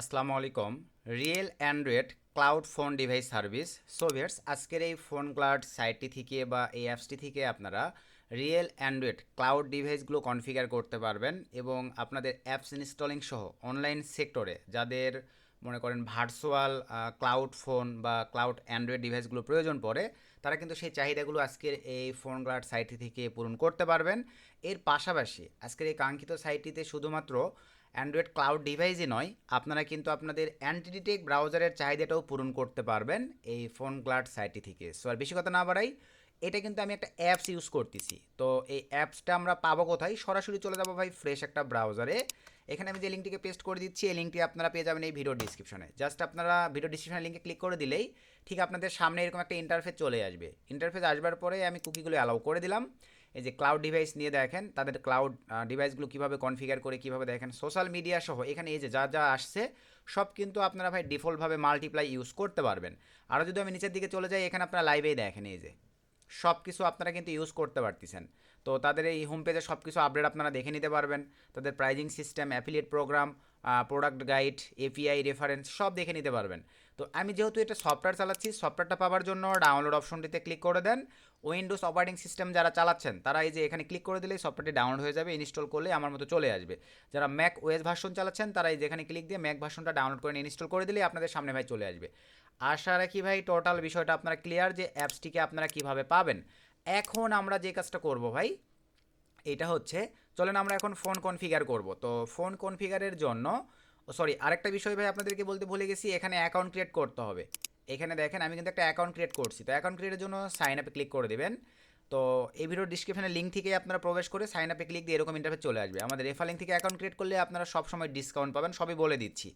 আসসালামু আলাইকুম। Real Android cloud phone device service সোভিয়ার্স আজকের এই ফোন ক্লাউড সাইটটি থেকে বা এই অ্যাপসটি থেকে আপনারা রিয়েল অ্যান্ড্রয়েড ক্লাউড ডিভাইসগুলো কনফিগার করতে পারবেন এবং আপনাদের অ্যাপস ইনস্টলিং সহ অনলাইন সেক্টরে যাদের মনে করেন ভার্চুয়াল ক্লাউড ফোন বা ক্লাউড অ্যান্ড্রয়েড ডিভাইসগুলো প্রয়োজন পড়ে তারা কিন্তু সেই চাহিদাগুলো আজকের এই ফোন ক্লাউড সাইটটি থেকে পূরণ করতে পারবেন। এর পাশাপাশি আজকের এই কাঙ্ক্ষিত সাইটটিতে শুধুমাত্র অ্যান্ড্রয়েড ক্লাউড ডিভাইসই নয়, আপনারা কিন্তু আপনাদের অ্যান্টিটেক ব্রাউজারের চাহিদাটাও পূরণ করতে পারবেন এই ফোন ক্লাউড সাইটটি থেকে। সো আর বেশি কথা না বাড়াই, এটা কিন্তু আমি একটা অ্যাপস ইউজ করতেছি। তো এই অ্যাপসটা আমরা পাবো কোথায়? সরাসরি চলে যাবো ভাই ফ্রেশ একটা ব্রাউজারে। এখানে আমি যে লিঙ্কটিকে পেস্ট করে দিচ্ছি, এই লিঙ্কটি আপনারা পেয়ে যাবেন এই ভিডিও ডিসক্রিপশনে। জাস্ট আপনারা ভিডিও ডিসক্রিপশনের লিঙ্কে ক্লিক করে দিলেই ঠিক আপনাদের সামনে এরকম একটা ইন্টারফেস চলে আসবে। ইন্টারফেস আসবার পরে আমি কুকিগুলো অ্যালাউ করে দিলাম। এই যে ক্লাউড ডিভাইস নিয়ে দেখেন তাদের ক্লাউড ডিভাইসগুলো কীভাবে কনফিগার করে কীভাবে দেখেন সোশ্যাল মিডিয়া সহ এখানে এই যে যা যা আসছে সব কিন্তু আপনারা ভাই ডিফল্টভাবে মাল্টিপ্লাই ইউজ করতে পারবেন। আরও যদি আমি নিচের দিকে চলে যাই, এখানে আপনারা লাইভেই দেখেন এই যে সব কিছু আপনারা কিন্তু ইউজ করতে পারতেছেন। তো তাদের এই হোম পেজে সব কিছু আপডেট আপনারা দেখে নিতে পারবেন। তাদের pricing system, affiliate programme, product guide, API reference সব দেখে নিতে পারবেন। তো আমি যেহেতু এটা সফটওয়্যার চালাচ্ছি, সফটওয়্যারটা পাওয়ার জন্য ডাউনলোড অপশনটিতে ক্লিক করে দেন। উইন্ডোজ অপারেটিং সিস্টেম যারা চালাচ্ছেন তারা এই যে এখানে ক্লিক করে দিলেই সফটওয়্যারটি ডাউনলোড হয়ে যাবে, ইনস্টল করলে আমার মতো চলে আসবে। যারা ম্যাক ওএস ভার্সন চালাচ্ছেন তারা এই যেখানে ক্লিক দিয়ে ম্যাক ভার্সনটা ডাউনলোড করে ইনস্টল করে দিলেই আপনাদের সামনে ভাই চলে আসবে। আশা রাখি ভাই টোটাল বিষয়টা আপনারা ক্লিয়ার যে অ্যাপসটিকে আপনারা কিভাবে পাবেন। এখন আমরা যে কাজটা করব ভাই, এটা হচ্ছে চলেন আমরা এখন ফোন কনফিগার করব। তো ফোন কনফিগারের জন্য সরি আরেকটা বিষয় ভাই আপনাদেরকে বলতে ভুলে গেছি, এখানে অ্যাকাউন্ট ক্রিয়েট করতে হবে। এখানে দেখেন আমি কিন্তু একটা অ্যাকাউন্ট ক্রিয়েট করছি। তো অ্যাকাউন্ট ক্রিয়েটের জন্য সাইন আপে ক্লিক করে দেবেন। তো এই ভিডিওর ডিসক্রিপশনের লিঙ্ক থেকে আপনারা প্রবেশ করে সাইন আপে ক্লিক দিয়ে এরকম ইন্টারফেস চলে আসবে। আমাদের রেফার লিঙ্ক থেকে অ্যাকাউন্ট ক্রিয়েট করলে আপনারা সবসময় ডিসকাউন্ট পাবেন, সবই বলে দিচ্ছি।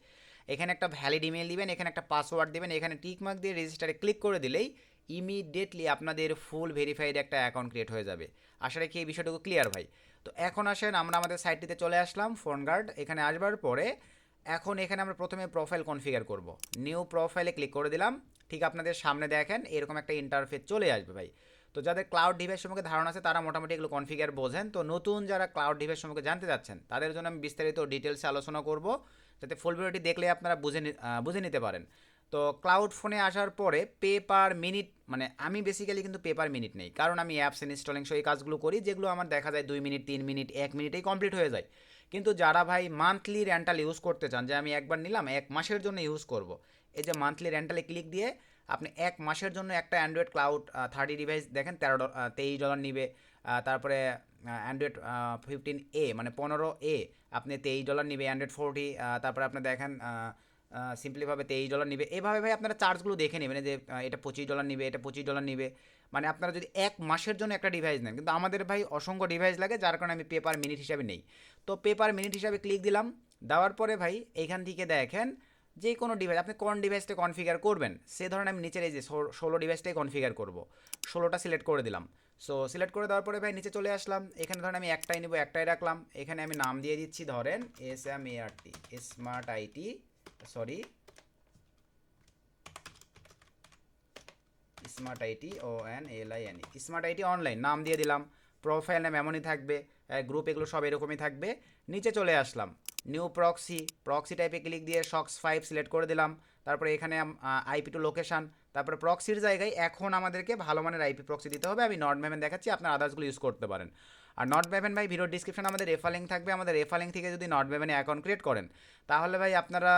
এখানে একটা ভ্যালিড ইমেল দিবেন, এখানে একটা পাসওয়ার্ড দিবেন, এখানে টিক মার্ক দিয়ে রেজিস্টারে ক্লিক করে দিলেই ইমিডিয়েটলি আপনাদের ফুল ভেরিফাইড একটা অ্যাকাউন্ট ক্রিয়েট হয়ে যাবে। আশা রাখি এই বিষয়টুকু ক্লিয়ার ভাই। তো এখন আসেন আমরা আমাদের সাইটটিতে চলে আসলাম, ফোন গার্ড এখানে আসবার পরে এখন এখানে আমরা প্রথমে প্রোফাইল কনফিগার করব। নিউ প্রোফাইলে ক্লিক করে দিলাম। ঠিক আপনাদের সামনে দেখেন এরকম একটা ইন্টারফেস চলে আসবে ভাই। তো যাদের ক্লাউড ডিভাইস সম্পর্কে ধারণা আছে তারা মোটামুটি এগুলো কনফিগার বোঝেন। তো নতুন যারা ক্লাউড ডিভাইস সম্পর্কে জানতে চাচ্ছেন তাদের জন্য আমি বিস্তারিত ডিটেলসে আলোচনা করব, যাতে ফুল ভিডিওটি দেখলে আপনারা বুঝে নিতে পারেন। তো ক্লাউড ফোনে আসার পরে পে পার মিনিট, মানে আমি বেসিক্যালি কিন্তু পে পার মিনিট নেই, কারণ আমি অ্যাপস ইনস্টলিং সহ এই কাজগুলো করি যেগুলো আমার দেখা যায় 2 মিনিট 3 মিনিট 1 মিনিটেই কমপ্লিট হয়ে যায়। কিন্তু যারা ভাই মান্থলি রেন্টাল ইউজ করতে চান, যে আমি একবার নিলাম 1 মাসের জন্য ইউজ করব, এই যে মান্থলি রেন্টালে ক্লিক দিয়ে আপনি 1 মাসের জন্য একটা অ্যান্ড্রয়েড ক্লাউড 30 ডিভাইস দেখেন $23 নিবে। তারপরে অ্যান্ড্রয়েড 15A মানে 15A আপনি $23 নিবে, অ্যান্ড্রয়েড 40 তারপরে আপনি দেখেন সিম্পলিভাবে $23 নিবে। এভাবে ভাই আপনারা চার্জগুলো দেখে নেবেন যে এটা $25 নিবে, এটা $25 নিবে। মানে আপনারা যদি 1 মাসের জন্য একটা ডিভাইস নেন, কিন্তু আমাদের ভাই অসংখ্য ডিভাইস লাগে যার কারণে আমি পেপার মিনিট হিসাবে নেই। তো পেপার মিনিট হিসাবে ক্লিক দিলাম। দেওয়ার পরে ভাই এইখান থেকে দেখেন যে কোনো ডিভাইস আপনি কোন ডিভাইসটা কনফিগার করবেন, সে ধরনের আমি নিচের এই যে 16 ডিভাইসটাই কনফিগার করব। 16টা সিলেক্ট করে দিলাম। সো সিলেক্ট করে দেওয়ার পরে ভাই নিচে চলে আসলাম। এখানে ধরেন আমি একটাই নিব, একটাই রাখলাম। এখানে আমি নাম দিয়ে দিচ্ছি ধরেন SMART smart IT, sorry smart IT ONLINE smart IT online নাম দিয়ে দিলাম। প্রোফাইল নাম এমনই থাকবে, গ্রুপ এগুলো সব এরকমই থাকবে। নিচে চলে আসলাম, নিউ প্রক্সি টাইপে ক্লিক দিয়ে SOX 5 সিলেক্ট করে দিলাম। তারপরে এখানে IP টু লোকেশান, তারপরে প্রক্সির জায়গায় এখন আমাদেরকে ভালো মানের IP প্রক্সি দিতে হবে। আমি নট ম্যাভেন দেখাচ্ছি, আপনার আদার্সগুলো ইউজ করতে পারেন। আর নট ম্যাভেন ভাই ভিডিও ডিসক্রিপশনে আমাদের রেফার লিঙ্ক থাকবে, আমাদের রেফার লিঙ্ক থেকে যদি নট ম্যাভেনে অ্যাকাউন্ট ক্রিয়েট করেন তাহলে ভাই আপনারা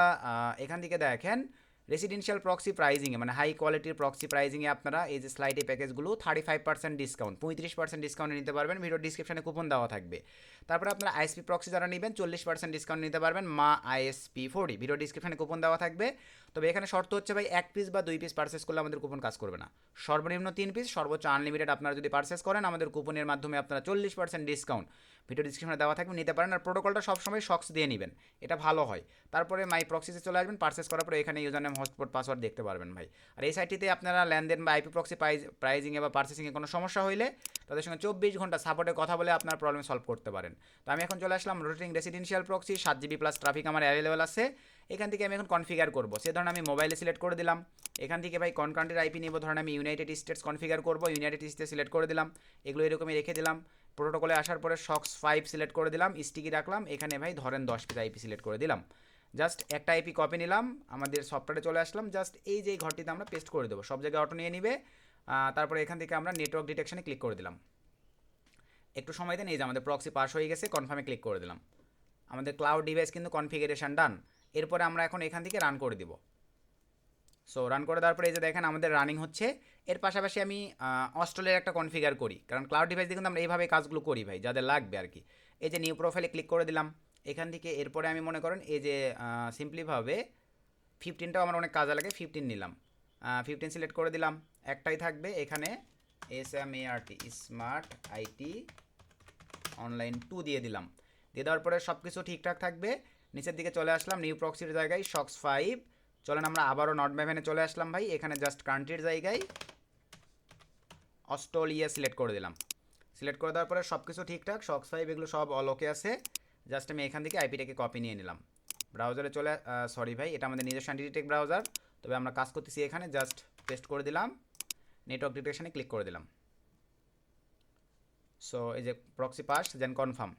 এখান থেকে দেখেন রেসিডেন্সিয়াল প্রক্সি প্রাইজিংয়ে মানে হাই কোয়ালিটির প্রক্সি প্রাইজিংয়ে আপনারা এই যে স্লাইডে প্যাকেজগুলো 35% ডিসকাউন্ট 35% ডিসকাউন্টে নিতে পারবেন। ভিডিও ডিসক্রিপশনে কুপন দেওয়া থাকবে। তারপরে আপনারা আইএসপি প্রক্সি যারা নেবেন 40% ডিসকাউন্ট নিতে পারবেন, মা ISP40 ভিডিও ডিসক্রিপশনে কুপন দেওয়া থাকবে। তবে এখানে শর্ত হচ্ছে ভাই 1 পিস বা 2 পিস পারচেস করলে আমাদের কুপন কাজ করবে না। সর্বনিম্ন 3 পিস, সর্বোচ্চ আনলিমিটেড আপনারা যদি পারচেস করেন আমাদের কুপনের মাধ্যমে আপনারা 40% ডিসকাউন্ট ভিডিও ডিসক্রিপশনে দেওয়া থাকবে, নিতে পারেন। আর প্রোটোকলটা সবসময় SOX দিয়ে নেবেন, এটা ভালো হয়। তারপরে মাই প্রক্সিতে চলে আসবেন, পারচেস করার পরে এখানে ইউজার নেম হটস্পট পাসওয়ার্ড দেখতে পারবেন ভাই। আর এই সাইটটিতে আপনারা লেনদেন বা IP প্রক্সি প্রাইজিংয়ে বা পারচেসিংয়ে কোনো সমস্যা হইলে তাদের সঙ্গে 24 ঘন্টা সাপোর্টে কথা বলে আপনার প্রবলেম সলভ করতে পারেন। তো আমি এখন চলে আসলাম rotating residential proxy 7 GB plus traffic আমার অ্যাভেলেবল আছে। এখান থেকে আমি এখন কনফিগার করবো, সে ধরনের আমি মোবাইলে সিলেক্ট করে দিলাম। এখান থেকে ভাই কোন কান্ট্রির IP নিব, ধরেন আমি ইউনাইটেড স্টেটস কনফিগার করবো, ইউনাইটেড স্টেটস সিলেক্ট করে দিলাম। এগুলো এরকমই রেখে দিলাম। প্রোটোকলে আসার পরে SOX 5 সিলেক্ট করে দিলাম, স্টিকি রাখলাম। এখানে ভাই ধরেন 10 পিস IP সিলেক্ট করে দিলাম। জাস্ট একটা আইপি কপি নিলাম, আমাদের সফটওয়্যারে চলে আসলাম, জাস্ট এই যে ঘরটিতে আমরা পেস্ট করে দেবো, সব জায়গায় অটো নিয়ে নিবে। তারপরে এখান থেকে আমরা নেটওয়ার্ক ডিটেকশনে ক্লিক করে দিলাম। একটু সময় দেন, এই যে আমাদের প্রক্সি পাস হয়ে গেছে, কনফার্মে ক্লিক করে দিলাম। আমাদের ক্লাউড ডিভাইস কিন্তু কনফিগারেশন ডান। এরপরে আমরা এখন এখান থেকে রান করে দিব। সো রান করে দেওয়ার পরে এই যে দেখেন আমাদের রানিং হচ্ছে। এর পাশাপাশি আমি অস্ট্রেলিয়ার একটা কনফিগার করি, কারণ ক্লাউড ডিভাইস দিয়ে কিন্তু আমরা এইভাবে কাজগুলো করি ভাই, যাদের লাগবে আর কি। এই যে নিউ প্রোফাইলে ক্লিক করে দিলাম এখান থেকে। এরপরে আমি মনে করেন এই যে সিম্পলিভাবে 15টাও আমার অনেক কাজে লাগে, 15 নিলাম। 15 সিলেক্ট করে দিলাম, একটাই থাকবে এখানে, SMART স্মার্ট আইটি অনলাইন 2 দিয়ে দিলাম। দিয়ে দেওয়ার পরে সব কিছু ঠিকঠাক থাকবে। নিচের দিকে চলে আসলাম, নিউ প্রক্সির জায়গায় শক্স 5। চলেন আমরা আবারও নট ম্যাভেনে চলে আসলাম ভাই, এখানে জাস্ট কান্ট্রির জায়গায় অস্ট্রেলিয়া সিলেক্ট করে দিলাম। সিলেক্ট করে দেওয়ার পরে সব কিছু ঠিকঠাক, শক্স 5 এগুলো সব অল ওকে আছে। জাস্ট আমি এখান থেকে আইপিটাকে কপি নিয়ে নিলাম। ব্রাউজারে চলে সরি ভাই, এটা আমাদের নিজস্ব অ্যান্টিটেক ব্রাউজার, তবে আমরা কাজ করতেছি এখানে, জাস্ট পেস্ট করে দিলাম, নেটওয়ার্ক ডিটেকশনে ক্লিক করে দিলাম। সো এই যে প্রক্সি পাস দেন কনফার্ম।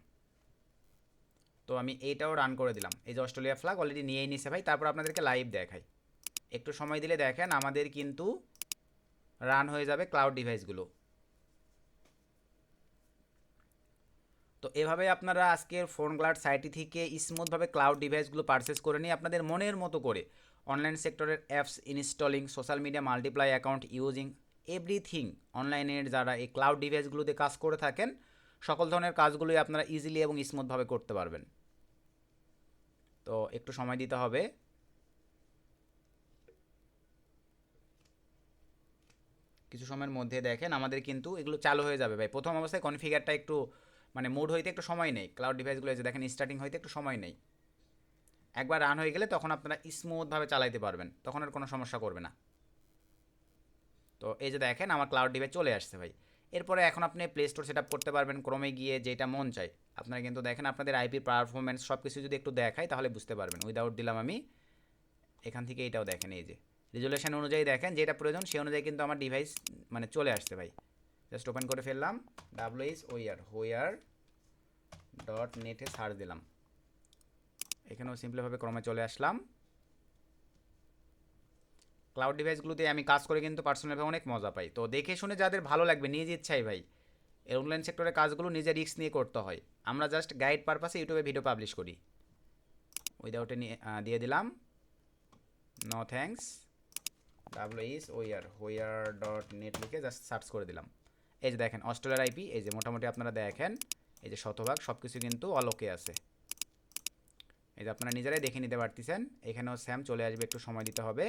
তো আমি এইটাও রান করে দিলাম। এই যে অস্ট্রেলিয়া ফ্ল্যাগ অলরেডি নিয়েই নিছে ভাই। তারপর আপনাদেরকে লাইভ দেখাই, একটু সময় দিলে দেখেন আমাদের কিন্তু রান হয়ে যাবে ক্লাউড ডিভাইসগুলো। তো এভাবে আপনারা আজকের ফোন ক্লাউড সাইটটি থেকে স্মুথভাবে ক্লাউড ডিভাইসগুলো পারচেস করে নিয়ে আপনাদের মনের মতো করে অনলাইন সেক্টরের apps installing, social media multiply account using, everything অনলাইনের যারা এই ক্লাউড ডিভাইসগুলোতে কাজ করে থাকেন, সকল ধরনের কাজগুলোই আপনারা ইজিলি এবং স্মুথভাবে করতে পারবেন। তো একটু সময় দিতে হবে। কিছু সময়ের মধ্যে দেখেন আমাদের কিন্তু এগুলো চালু হয়ে যাবে ভাই। প্রথম অবস্থায় কনফিগারটা একটু মানে মুড হইতে একটু সময় নেই, ক্লাউড ডিভাইসগুলো যে দেখেন স্টার্টিং হইতে একটু সময় নেই। একবার রান হয়ে গেলে তখন আপনারা স্মুথভাবে চালাইতে পারবেন, তখন আর কোনো সমস্যা করবে না। তো এই যে দেখেন আমার ক্লাউড ডিভাইস চলে আসছে ভাই। এরপরে এখন আপনি প্লে স্টোর সেট আপ করতে পারবেন, ক্রমে গিয়ে যেটা মন চায় আপনারা কিন্তু দেখেন আপনাদের আইপি পারফরমেন্স সব কিছু যদি একটু দেখায় তাহলে বুঝতে পারবেন। উইদাউট দিলাম আমি, এখান থেকে এইটাও দেখেন, এই যে রেজুলেশন অনুযায়ী দেখেন যেটা প্রয়োজন সেই অনুযায়ী কিন্তু আমার ডিভাইস মানে চলে আসছে ভাই। জাস্ট ওপেন করে ফেললাম, হোয়ার ডট নেটে সার্চ দিলাম, এখানেও সিম্পলিভাবে ক্রমে চলে আসলাম। ক্লাউড ডিভাইসগুলোতে আমি কাজ করে কিন্তু পার্সোনালভাবে অনেক মজা পাই। তো দেখে শুনে যাদের ভালো লাগবে নিজ ইচ্ছাই ভাই, এই অনলাইন সেক্টরের কাজগুলো নিজের রিস্ক নিয়ে করতে হয়। আমরা জাস্ট গাইড পারপাসে ইউটিউবে ভিডিও পাবলিশ করি। উইদাউটে দিয়ে দিলাম নো থ্যাঙ্কস, হোয়ার ডট নেট লিখে জাস্ট সার্চ করে দিলাম। এই যে দেখেন অস্ট্রেলিয়ার আইপি, এই যে মোটামুটি আপনারা দেখেন এই যে শতভাগ সব কিছু কিন্তু অলোকে আছে। এই যে আপনারা নিজেরাই দেখে নিতে পারতেছেন। এখানেও স্যাম চলে আসবে, একটু সময় দিতে হবে।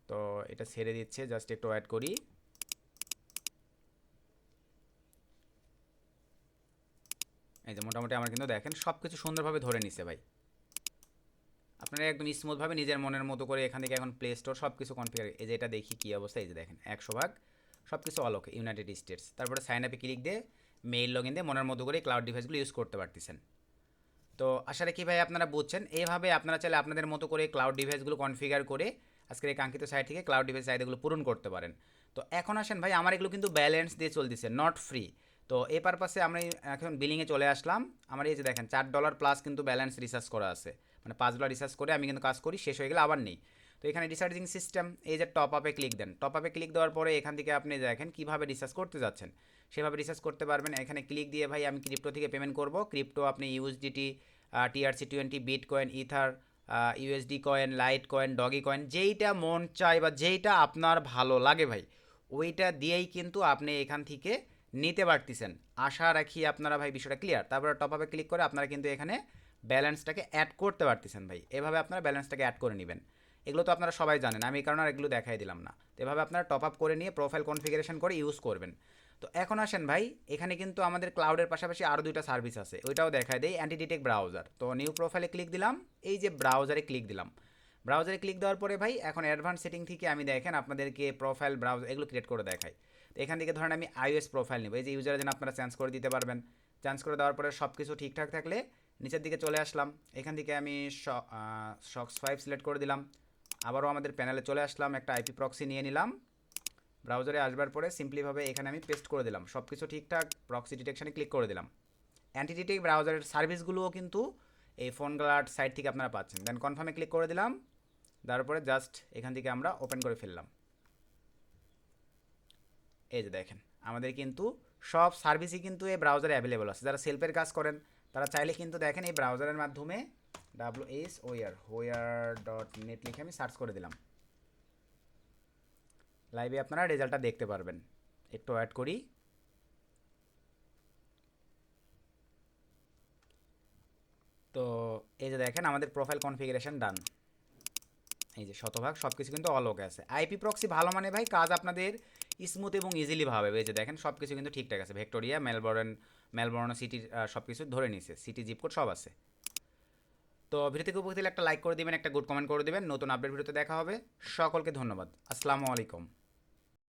তো এটা ছেড়ে দিচ্ছে, জাস্ট একটু ওয়েট করি। এই যে মোটামুটি আমার কিন্তু দেখেন সব কিছু সুন্দরভাবে ধরে নিছে ভাই। আপনারা একদম স্মুথভাবে নিজের মনের মতো করে এখান থেকে এখন প্লে স্টোর সব কিছু কনফিগার, এই যে এটা দেখি কী অবস্থা। এই যে দেখেন 100 ভাগ সব কিছু অলোক ইউনাইটেড স্টেটস। তারপরে সাইন আপে ক্লিক দিয়ে মেইল লগ ইন দিয়ে মনের মতো করে ক্লাউড ডিভাইসগুলো ইউজ করতে পারতেছেন। তো আশা রাখি ভাই আপনারা বুঝছেন। এইভাবে আপনারা চাইলে আপনাদের মতো করে ক্লাউড ডিভাইসগুলো কনফিগার করে আজকের এই কাঙ্ক্ষিত সাইট থেকে ক্লাউড ডিভাইস চাহিদাগুলো পূরণ করতে পারেন। তো এখন আসেন ভাই, আমার এগুলো কিন্তু ব্যালেন্স দিয়ে চলতেছে, নট ফ্রি। তো এই পারপাসে আমরা এখন বিলিংয়ে চলে আসলাম। আমার এই যে দেখেন $4 প্লাস কিন্তু ব্যালেন্স রিচার্জ করা আছে, মানে $5 রিচার্জ করে আমি কিন্তু কাজ করি, শেষ হয়ে গেলে আবার নেই। তো এখানে রিচার্জিং সিস্টেম, এই যে টপ আপে ক্লিক দেন, টপ আপে ক্লিক দেওয়ার পরে এখান থেকে আপনি দেখেন কীভাবে রিচার্জ করতে যাচ্ছেন সেভাবে রিচার্জ করতে পারবেন। এখানে ক্লিক দিয়ে ভাই আমি ক্রিপ্টো থেকে পেমেন্ট করব। ক্রিপ্টো আপনি USDT, TRC20, bitcoin, ether, USD coin, light coin, doggy coin, যেইটা মন চায় বা যেইটা আপনার ভালো লাগে ভাই ওইটা দিয়েই কিন্তু আপনি এখান থেকে নিতে পারতেছেন। আশা রাখি আপনারা ভাই বিষয়টা ক্লিয়ার। তারপরে টপ আপে ক্লিক করে আপনারা কিন্তু এখানে ব্যালেন্সটাকে অ্যাড করতে পারতেছেন ভাই। এভাবে আপনারা ব্যালেন্সটাকে অ্যাড করে নেবেন। এগুলো তো আপনারা সবাই জানেন, আমি এই কারণে আর এগুলো দেখাই দিলাম না। তো এভাবে আপনারা টপ আপ করে নিয়ে প্রোফাইল কনফিগারেশন করে ইউজ করবেন। তো এখন আসেন ভাই, এখানে কিন্তু আমাদের ক্লাউডের পাশাপাশি আরও দুইটা সার্ভিস আছে, ওইটাও দেখায় দেয়, অ্যান্টিডিটেক ব্রাউজার। তো নিউ প্রোফাইলে ক্লিক দিলাম, এই যে ব্রাউজারে ক্লিক দিলাম। ব্রাউজারে ক্লিক দেওয়ার পরে ভাই এখন অ্যাডভান্স সেটিং থেকে আমি দেখেন আপনাদেরকে প্রোফাইল ব্রাউজার এগুলো ক্রিয়েট করে দেখাই। তো এখান থেকে ধরেন আমি iOS প্রোফাইল নেব, এই যে ইউজারের জন্য আপনারা চেঞ্জ করে দিতে পারবেন। চেঞ্জ করে দেওয়ার পরে সব কিছু ঠিকঠাক থাকলে নিচের দিকে চলে আসলাম। এখান থেকে আমি শক্স 5 সিলেক্ট করে দিলাম। আবারও আমাদের প্যানেলে চলে আসলাম, একটা আইপি প্রক্সি নিয়ে নিলাম। ব্রাউজারে আসবার পরে সিম্পলিভাবে এখানে আমি পেস্ট করে দিলাম, সব কিছু ঠিকঠাক, প্রক্সি ডিটেকশানে ক্লিক করে দিলাম। অ্যান্টিটিটি ব্রাউজারের সার্ভিসগুলোও কিন্তু এই ফোন গার্ড সাইট থেকে আপনারা পাচ্ছেন। দেন কনফার্মে ক্লিক করে দিলাম, তারপরে জাস্ট এখান থেকে আমরা ওপেন করে ফেললাম। এই যে দেখেন আমাদের কিন্তু সব সার্ভিসই কিন্তু এই ব্রাউজারে অ্যাভেলেবল আছে। যারা সেলফের কাজ করেন তারা চাইলে কিন্তু দেখেন এই ব্রাউজারের মাধ্যমে WSOER.net লিখে আমি সার্চ করে দিলাম, লাইভে আপনারা রেজাল্টটা দেখতে পারবেন। একটু অ্যাড করি। তো এই যে দেখেন আমাদের প্রোফাইল কনফিগারেশন ডান। এই যে শতভাগ সব কিছু কিন্তু অল ওকে আছে। আইপি প্রক্সি ভালো মানে ভাই কাজ আপনাদের স্মুথ এবং ইজিলি ভাবে। এই যে দেখেন সব কিছু কিন্তু ঠিকঠাক আছে। ভিক্টোরিয়া, মেলবোর্ন সিটির সব কিছু ধরে নিছে, সিটি জিপ কোড সব আছে। তো ভিডিও থেকে উপস্থিত একটা লাইক করে দিবেন, একটা গুড কমেন্ট করে দিবেন। নতুন আপডেট ভিডিওতে দেখা হবে। সকলকে ধন্যবাদ। আসসালামু আলাইকুম।